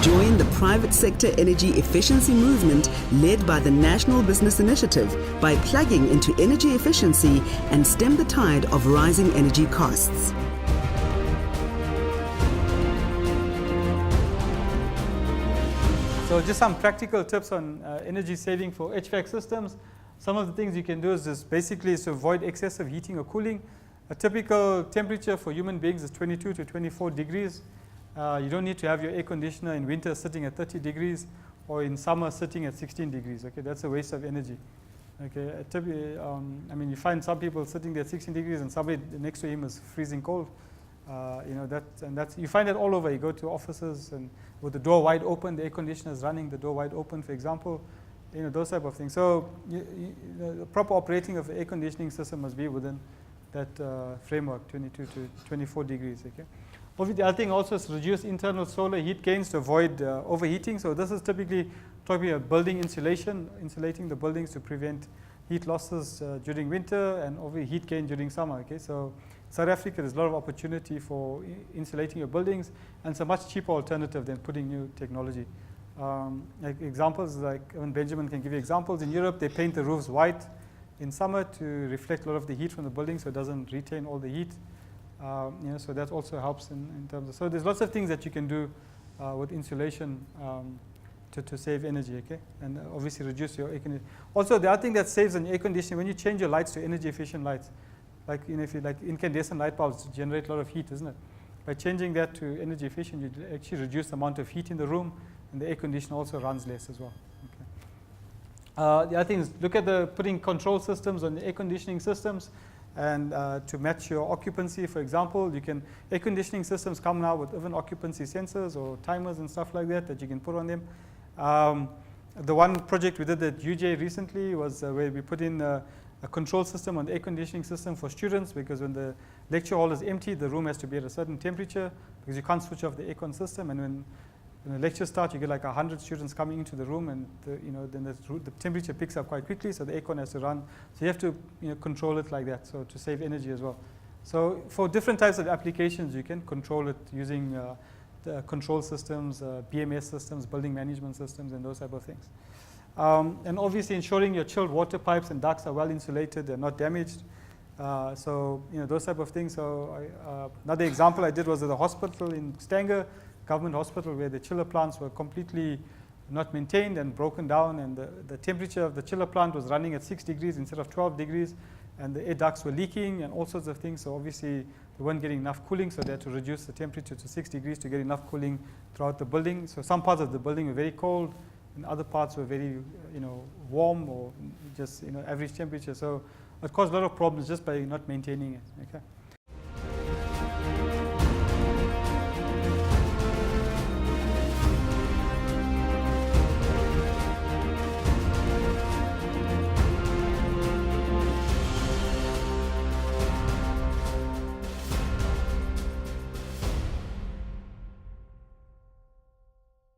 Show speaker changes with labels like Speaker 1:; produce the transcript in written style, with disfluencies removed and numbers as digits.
Speaker 1: Join the private sector energy efficiency movement led by the National Business Initiative by plugging into energy efficiency and stem the tide of rising energy costs.
Speaker 2: So just some practical tips on energy saving for HVAC systems. Some of the things you can do is just basically to avoid excessive heating or cooling. A typical temperature for human beings is 22 to 24 degrees. You don't need to have your air conditioner in winter sitting at 30 degrees or in summer sitting at 16 degrees. Okay, that's a waste of energy. Okay, I mean, you find some people sitting there at 16 degrees and somebody next to him is freezing cold. You find that all over. You go to offices and with the door wide open, the air conditioner is running, the door wide open, for example. Those type of things. So the proper operating of the air conditioning system must be within that framework, 22 to 24 degrees. Okay. The other thing also is reduce internal solar heat gains to avoid overheating. So this is typically talking about building insulation, insulating the buildings to prevent heat losses during winter and overheat gain during summer. Okay. So South Africa, there's a lot of opportunity for insulating your buildings, and it's a much cheaper alternative than putting new technology. Like examples, like when Benjamin can give you examples, in Europe they paint the roofs white in summer to reflect a lot of the heat from the building so it doesn't retain all the heat. So that also helps in terms of, so there's lots of things that you can do with insulation to save energy, okay? And obviously reduce your air conditioning. Also, the other thing that saves on air conditioning, when you change your lights to energy efficient lights, like if you like incandescent light bulbs generate a lot of heat, isn't it? By changing that to energy efficient, you actually reduce the amount of heat in the room, and the air conditioner also runs less as well. Okay. The other thing is look at putting control systems on the air conditioning systems, and to match your occupancy. For example, air conditioning systems come now with even occupancy sensors or timers and stuff like that you can put on them. The one project we did at UJ recently was where we put in a control system on the air conditioning system for students, because when the lecture hall is empty, the room has to be at a certain temperature because you can't switch off the aircon system. And when the lecture starts, you get like 100 students coming into the room, and then the temperature picks up quite quickly, so the aircon has to run. So you have to control it like that, so to save energy as well. So for different types of applications, you can control it using the control systems, BMS systems, building management systems, and those type of things. And obviously ensuring your chilled water pipes and ducts are well insulated, they're not damaged. So those type of things. So another example I did was at the hospital in Stanger, government hospital, where the chiller plants were completely not maintained and broken down, and the temperature of the chiller plant was running at 6 degrees instead of 12 degrees, and the air ducts were leaking and all sorts of things. So obviously they weren't getting enough cooling, so they had to reduce the temperature to 6 degrees to get enough cooling throughout the building. So some parts of the building were very cold, and other parts were very warm or just average temperature. So it caused a lot of problems just by not maintaining it. Okay.